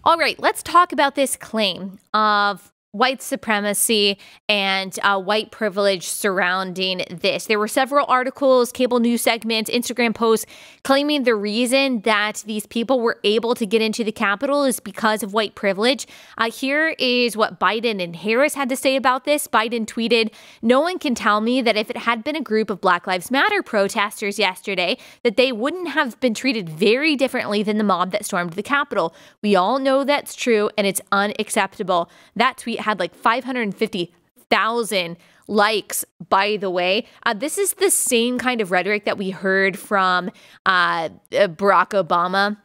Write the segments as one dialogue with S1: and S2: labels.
S1: All right, let's talk about this claim of white supremacy and white privilege surrounding this. There were several articles, cable news segments, Instagram posts claiming the reason that these people were able to get into the Capitol is because of white privilege. Here is what Biden and Harris had to say about this. Biden tweeted, "No one can tell me that if it had been a group of Black Lives Matter protesters yesterday, that they wouldn't have been treated very differently than the mob that stormed the Capitol. We all know that's true, and it's unacceptable." That tweet had like 550,000 likes, by the way. This is the same kind of rhetoric that we heard from Barack Obama.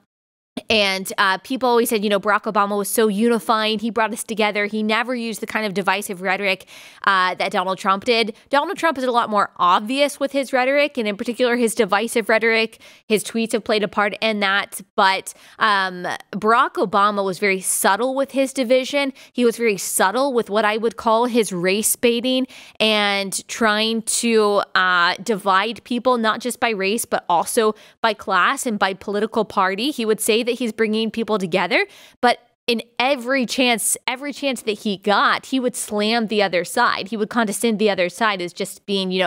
S1: And people always said, Barack Obama was so unifying. He brought us together. He never used the kind of divisive rhetoric that Donald Trump did. Donald Trump is a lot more obvious with his rhetoric, and in particular, his divisive rhetoric. His tweets have played a part in that. But Barack Obama was very subtle with his division. He was very subtle with what I would call his race baiting and trying to divide people, not just by race, but also by class and by political party. He would say that he's bringing people together, but in every chance that he got, he would slam the other side. He would condescend the other side as just being,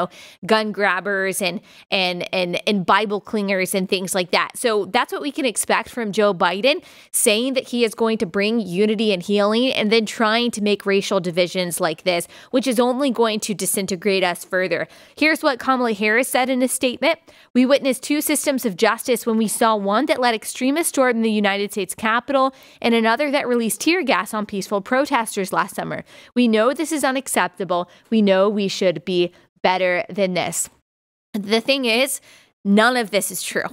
S1: gun grabbers and Bible clingers and things like that. So that's what we can expect from Joe Biden, saying that he is going to bring unity and healing and then trying to make racial divisions like this, which is only going to disintegrate us further. Here's what Kamala Harris said in a statement. "We witnessed two systems of justice when we saw one that let extremists storm the United States Capitol and another that released tear gas on peaceful protesters last summer. We know this is unacceptable. We know we should be better than this." The thing is, none of this is true.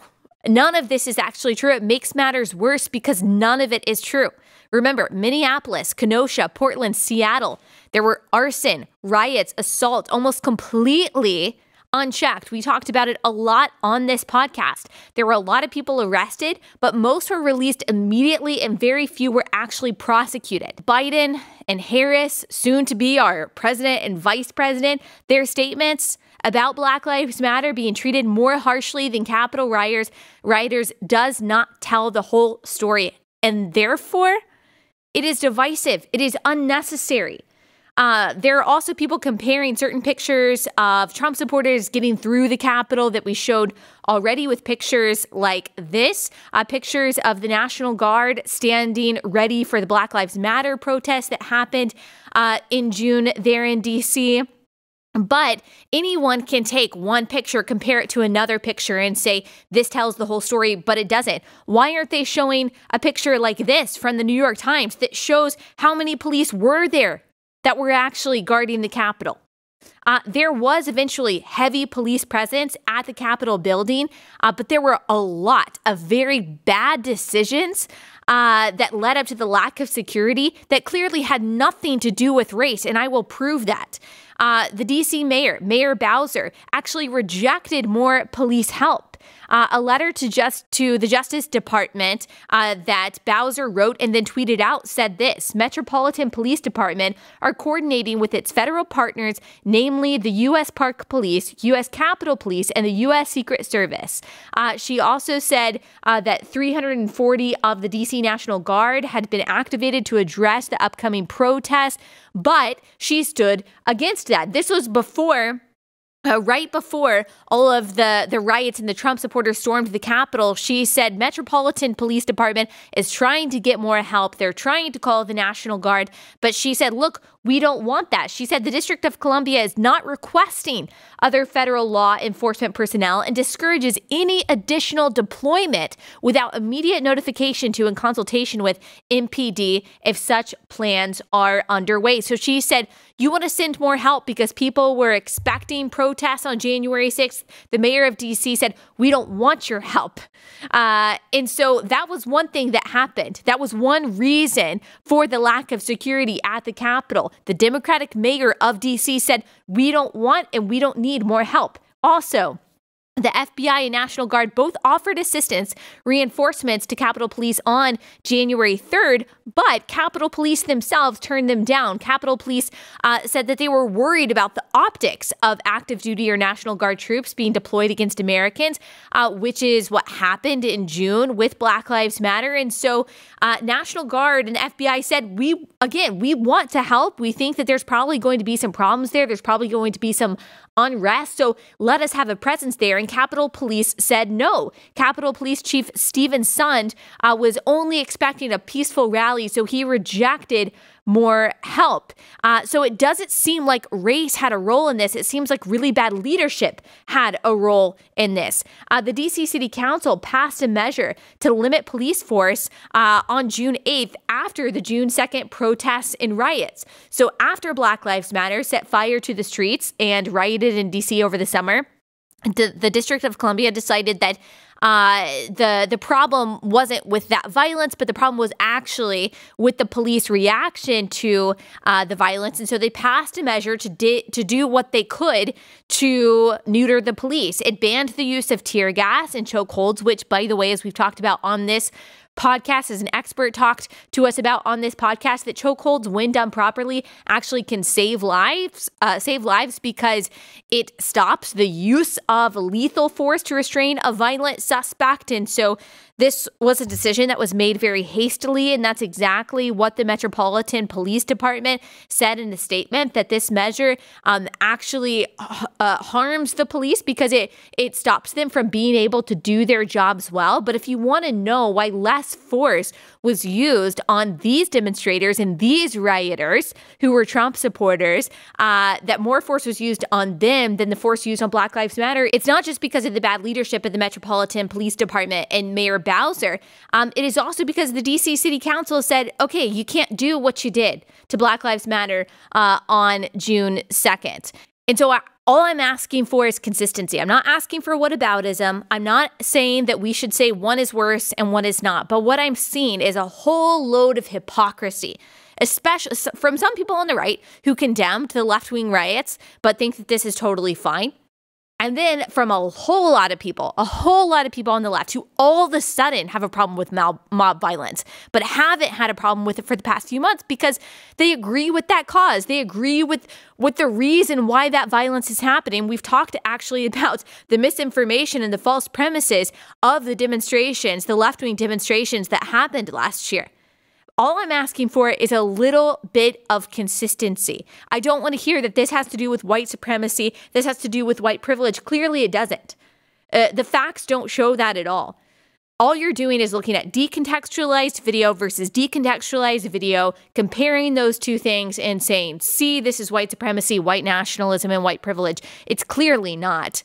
S1: None of this is actually true. It makes matters worse because none of it is true. Remember, Minneapolis, Kenosha, Portland, Seattle, there were arson, riots, assault, almost completely unchecked. We talked about it a lot on this podcast. There were a lot of people arrested, but most were released immediately and very few were actually prosecuted. Biden and Harris, soon to be our president and vice president, their statements about Black Lives Matter being treated more harshly than Capitol rioters does not tell the whole story. And therefore, it is divisive. It is unnecessary. There are also people comparing certain pictures of Trump supporters getting through the Capitol that we showed already with pictures like this, pictures of the National Guard standing ready for the Black Lives Matter protest that happened in June there in D.C. But anyone can take one picture, compare it to another picture and say, this tells the whole story, but it doesn't. Why aren't they showing a picture like this from the New York Times that shows how many police were there that were actually guarding the Capitol? There was eventually heavy police presence at the Capitol building, but there were a lot of very bad decisions that led up to the lack of security that clearly had nothing to do with race, and I will prove that. The D.C. Mayor Bowser, actually rejected more police help. A letter to the Justice Department that Bowser wrote and then tweeted out said this: Metropolitan Police Department are coordinating with its federal partners, namely the U.S. Park Police, U.S. Capitol Police, and the U.S. Secret Service. She also said that 340 of the D.C. National Guard had been activated to address the upcoming protests, but she stood against that. This was before right before all of the riots and the Trump supporters stormed the Capitol. She said Metropolitan Police Department is trying to get more help. They're trying to call the National Guard. But she said, look, we don't want that. She said the District of Columbia is not requesting other federal law enforcement personnel and discourages any additional deployment without immediate notification to and consultation with MPD if such plans are underway. So she said, you want to send more help because people were expecting protests on January 6th. The mayor of D.C. said, we don't want your help. And so that was one thing that happened. That was one reason for the lack of security at the Capitol. The Democratic mayor of D.C. said, we don't want and we don't need more help. Also, The FBI and National Guard both offered assistance, reinforcements to Capitol Police on January 3rd, but Capitol Police themselves turned them down. Capitol Police said that they were worried about the optics of active duty or National Guard troops being deployed against Americans, which is what happened in June with Black Lives Matter. And so National Guard and FBI said, we want to help. We think that there's probably going to be some problems there. There's probably going to be some unrest. So let us have a presence there. And Capitol Police said no. Capitol Police Chief Stephen Sund was only expecting a peaceful rally, so he rejected more help. So it doesn't seem like race had a role in this. It seems like really bad leadership had a role in this. The DC City Council passed a measure to limit police force on June 8th after the June 2nd protests and riots. So after Black Lives Matter set fire to the streets and rioted in DC over the summer, the District of Columbia decided that the problem wasn't with that violence, but the problem was actually with the police reaction to the violence. And so they passed a measure to do what they could to neuter the police. It banned the use of tear gas and chokeholds, which, by the way, as we've talked about on this podcast, as an expert talked to us about on this podcast, that chokeholds, when done properly, actually can save lives because it stops the use of lethal force to restrain a violent suspect. And so this was a decision that was made very hastily, and that's exactly what the Metropolitan Police Department said in a statement, that this measure actually harms the police because it stops them from being able to do their jobs well. But if you want to know why less force was used on these demonstrators and these rioters who were Trump supporters, that more force was used on them than the force used on Black Lives Matter, it's not just because of the bad leadership of the Metropolitan Police Department and Mayor Bowser. It is also because the DC City Council said, okay, you can't do what you did to Black Lives Matter on June 2nd. And so all I'm asking for is consistency. I'm not asking for whataboutism. I'm not saying that we should say one is worse and one is not. But what I'm seeing is a whole load of hypocrisy, especially from some people on the right who condemned the left-wing riots but think that this is totally fine. And then from a whole lot of people on the left who all of a sudden have a problem with mob violence, but haven't had a problem with it for the past few months because they agree with that cause. They agree with the reason why that violence is happening. We've talked actually about the misinformation and the false premises of the demonstrations, the left-wing demonstrations that happened last year. All I'm asking for is a little bit of consistency. I don't want to hear that this has to do with white supremacy, this has to do with white privilege. Clearly it doesn't. The facts don't show that at all. All you're doing is looking at decontextualized video versus decontextualized video, comparing those two things and saying, see, this is white supremacy, white nationalism, and white privilege. It's clearly not.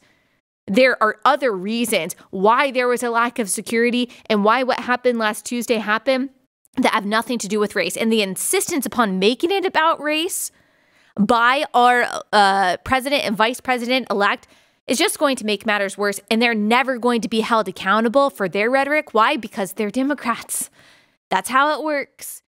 S1: There are other reasons why there was a lack of security and why what happened last Tuesday happened that have nothing to do with race. And the insistence upon making it about race by our president and vice president-elect is just going to make matters worse. And they're never going to be held accountable for their rhetoric. Why? Because they're Democrats. That's how it works.